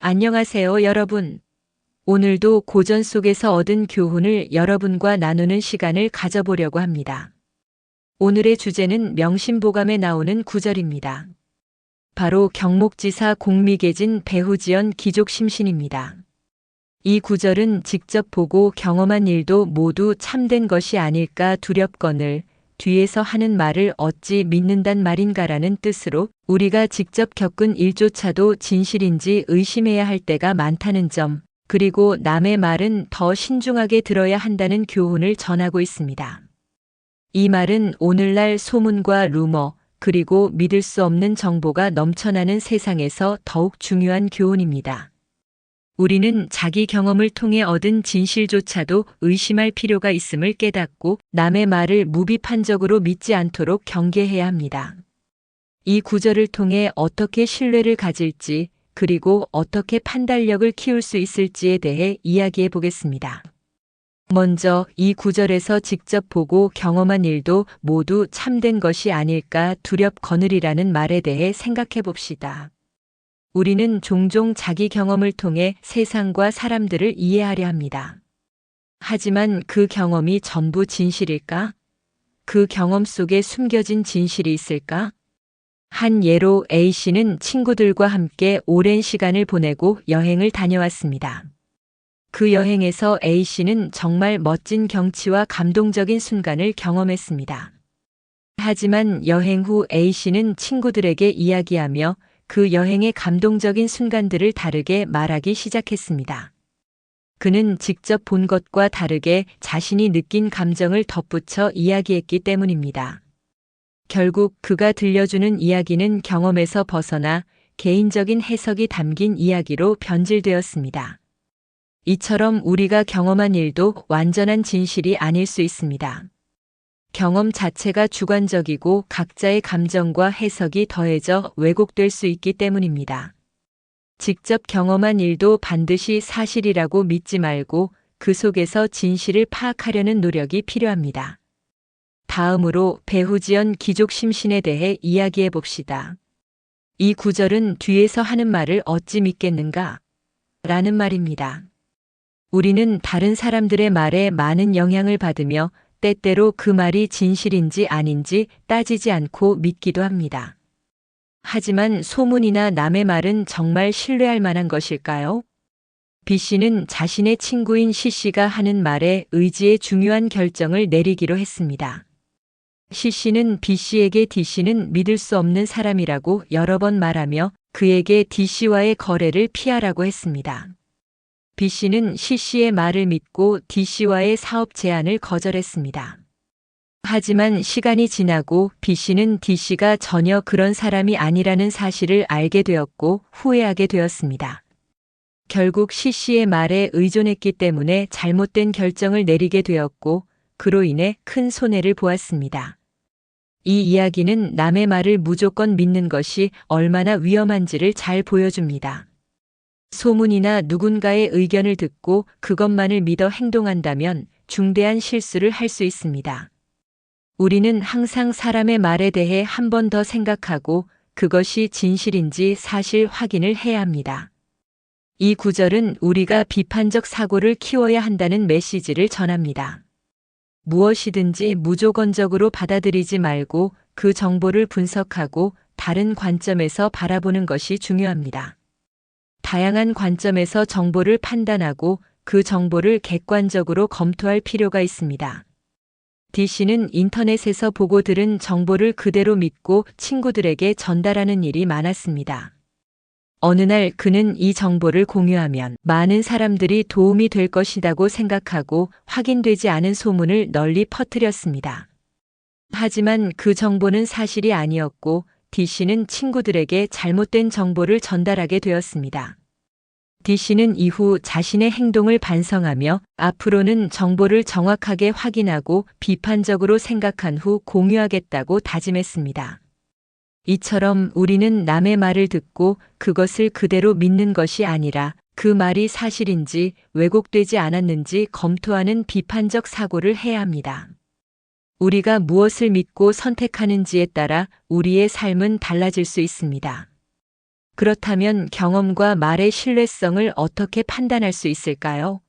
안녕하세요, 여러분. 오늘도 고전 속에서 얻은 교훈을 여러분과 나누는 시간을 가져보려고 합니다. 오늘의 주제는 명심보감에 나오는 구절입니다. 바로 경목지사 공미계진 배후지연 기족심신입니다. 이 구절은 직접 보고 경험한 일도 모두 참된 것이 아닐까 두렵거늘 뒤에서 하는 말을 어찌 믿는단 말인가라는 뜻으로 우리가 직접 겪은 일조차도 진실인지 의심해야 할 때가 많다는 점, 그리고 남의 말은 더 신중하게 들어야 한다는 교훈을 전하고 있습니다. 이 말은 오늘날 소문과 루머, 그리고 믿을 수 없는 정보가 넘쳐나는 세상에서 더욱 중요한 교훈입니다. 우리는 자기 경험을 통해 얻은 진실조차도 의심할 필요가 있음을 깨닫고 남의 말을 무비판적으로 믿지 않도록 경계해야 합니다. 이 구절을 통해 어떻게 신뢰를 가질지, 그리고 어떻게 판단력을 키울 수 있을지에 대해 이야기해 보겠습니다. 먼저 이 구절에서 직접 보고 경험한 일도 모두 참된 것이 아닐까 두렵거늘이라는 말에 대해 생각해 봅시다. 우리는 종종 자기 경험을 통해 세상과 사람들을 이해하려 합니다. 하지만 그 경험이 전부 진실일까? 그 경험 속에 숨겨진 진실이 있을까? 한 예로 A씨는 친구들과 함께 오랜 시간을 보내고 여행을 다녀왔습니다. 그 여행에서 A씨는 정말 멋진 경치와 감동적인 순간을 경험했습니다. 하지만 여행 후 A씨는 친구들에게 이야기하며 그 여행의 감동적인 순간들을 다르게 말하기 시작했습니다. 그는 직접 본 것과 다르게 자신이 느낀 감정을 덧붙여 이야기했기 때문입니다. 결국 그가 들려주는 이야기는 경험에서 벗어나 개인적인 해석이 담긴 이야기로 변질되었습니다. 이처럼 우리가 경험한 일도 완전한 진실이 아닐 수 있습니다. 경험 자체가 주관적이고 각자의 감정과 해석이 더해져 왜곡될 수 있기 때문입니다. 직접 경험한 일도 반드시 사실이라고 믿지 말고 그 속에서 진실을 파악하려는 노력이 필요합니다. 다음으로 배후지연 기족심신에 대해 이야기해 봅시다. 이 구절은 뒤에서 하는 말을 어찌 믿겠는가? 라는 말입니다. 우리는 다른 사람들의 말에 많은 영향을 받으며 때때로 그 말이 진실인지 아닌지 따지지 않고 믿기도 합니다. 하지만 소문이나 남의 말은 정말 신뢰할 만한 것일까요? B씨는 자신의 친구인 C씨가 하는 말에 의지의 중요한 결정을 내리기로 했습니다. C씨는 B씨에게 D씨는 믿을 수 없는 사람이라고 여러 번 말하며 그에게 D씨와의 거래를 피하라고 했습니다. B씨는 C씨의 말을 믿고 D씨와의 사업 제안을 거절했습니다. 하지만 시간이 지나고 B씨는 D씨가 전혀 그런 사람이 아니라는 사실을 알게 되었고 후회하게 되었습니다. 결국 C씨의 말에 의존했기 때문에 잘못된 결정을 내리게 되었고 그로 인해 큰 손해를 보았습니다. 이 이야기는 남의 말을 무조건 믿는 것이 얼마나 위험한지를 잘 보여줍니다. 소문이나 누군가의 의견을 듣고 그것만을 믿어 행동한다면 중대한 실수를 할 수 있습니다. 우리는 항상 사람의 말에 대해 한 번 더 생각하고 그것이 진실인지 사실 확인을 해야 합니다. 이 구절은 우리가 비판적 사고를 키워야 한다는 메시지를 전합니다. 무엇이든지 무조건적으로 받아들이지 말고 그 정보를 분석하고 다른 관점에서 바라보는 것이 중요합니다. 다양한 관점에서 정보를 판단하고 그 정보를 객관적으로 검토할 필요가 있습니다. D씨는 인터넷에서 보고 들은 정보를 그대로 믿고 친구들에게 전달하는 일이 많았습니다. 어느 날 그는 이 정보를 공유하면 많은 사람들이 도움이 될 것이라고 생각하고 확인되지 않은 소문을 널리 퍼뜨렸습니다. 하지만 그 정보는 사실이 아니었고 D씨는 친구들에게 잘못된 정보를 전달하게 되었습니다. D씨는 이후 자신의 행동을 반성하며 앞으로는 정보를 정확하게 확인하고 비판적으로 생각한 후 공유하겠다고 다짐했습니다. 이처럼 우리는 남의 말을 듣고 그것을 그대로 믿는 것이 아니라 그 말이 사실인지 왜곡되지 않았는지 검토하는 비판적 사고를 해야 합니다. 우리가 무엇을 믿고 선택하는지에 따라 우리의 삶은 달라질 수 있습니다. 그렇다면 경험과 말의 신뢰성을 어떻게 판단할 수 있을까요?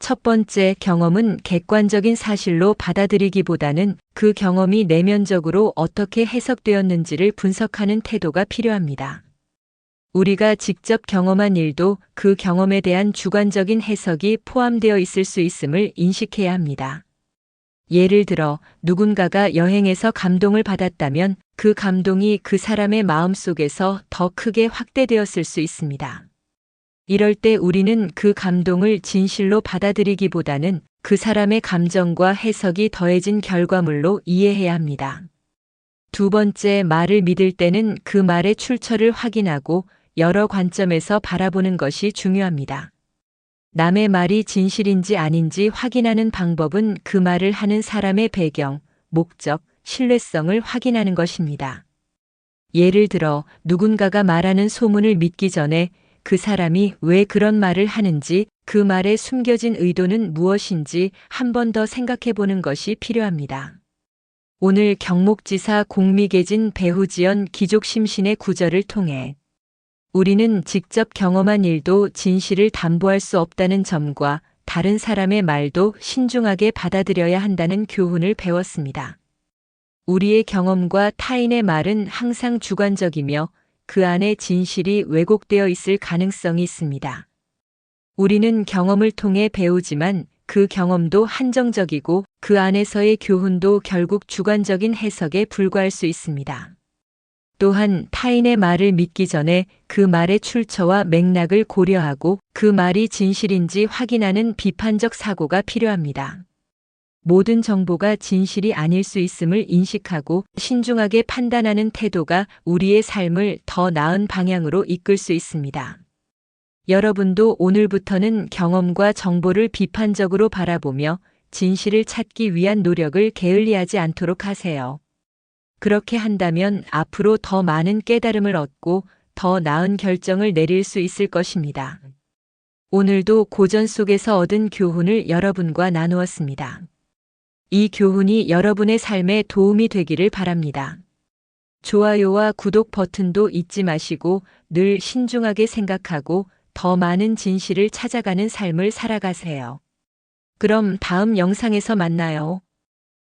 첫 번째, 경험은 객관적인 사실로 받아들이기보다는 그 경험이 내면적으로 어떻게 해석되었는지를 분석하는 태도가 필요합니다. 우리가 직접 경험한 일도 그 경험에 대한 주관적인 해석이 포함되어 있을 수 있음을 인식해야 합니다. 예를 들어, 누군가가 여행에서 감동을 받았다면 그 감동이 그 사람의 마음속에서 더 크게 확대되었을 수 있습니다. 이럴 때 우리는 그 감동을 진실로 받아들이기보다는 그 사람의 감정과 해석이 더해진 결과물로 이해해야 합니다. 두 번째, 말을 믿을 때는 그 말의 출처를 확인하고 여러 관점에서 바라보는 것이 중요합니다. 남의 말이 진실인지 아닌지 확인하는 방법은 그 말을 하는 사람의 배경, 목적, 신뢰성을 확인하는 것입니다. 예를 들어, 누군가가 말하는 소문을 믿기 전에 그 사람이 왜 그런 말을 하는지, 그 말에 숨겨진 의도는 무엇인지 한 번 더 생각해 보는 것이 필요합니다. 오늘 경목지사 공미계진 배후지연 기족심신의 구절을 통해 우리는 직접 경험한 일도 진실을 담보할 수 없다는 점과 다른 사람의 말도 신중하게 받아들여야 한다는 교훈을 배웠습니다. 우리의 경험과 타인의 말은 항상 주관적이며 그 안에 진실이 왜곡되어 있을 가능성이 있습니다. 우리는 경험을 통해 배우지만 그 경험도 한정적이고 그 안에서의 교훈도 결국 주관적인 해석에 불과할 수 있습니다. 또한 타인의 말을 믿기 전에 그 말의 출처와 맥락을 고려하고 그 말이 진실인지 확인하는 비판적 사고가 필요합니다. 모든 정보가 진실이 아닐 수 있음을 인식하고 신중하게 판단하는 태도가 우리의 삶을 더 나은 방향으로 이끌 수 있습니다. 여러분도 오늘부터는 경험과 정보를 비판적으로 바라보며 진실을 찾기 위한 노력을 게을리하지 않도록 하세요. 그렇게 한다면 앞으로 더 많은 깨달음을 얻고 더 나은 결정을 내릴 수 있을 것입니다. 오늘도 고전 속에서 얻은 교훈을 여러분과 나누었습니다. 이 교훈이 여러분의 삶에 도움이 되기를 바랍니다. 좋아요와 구독 버튼도 잊지 마시고 늘 신중하게 생각하고 더 많은 진실을 찾아가는 삶을 살아가세요. 그럼 다음 영상에서 만나요.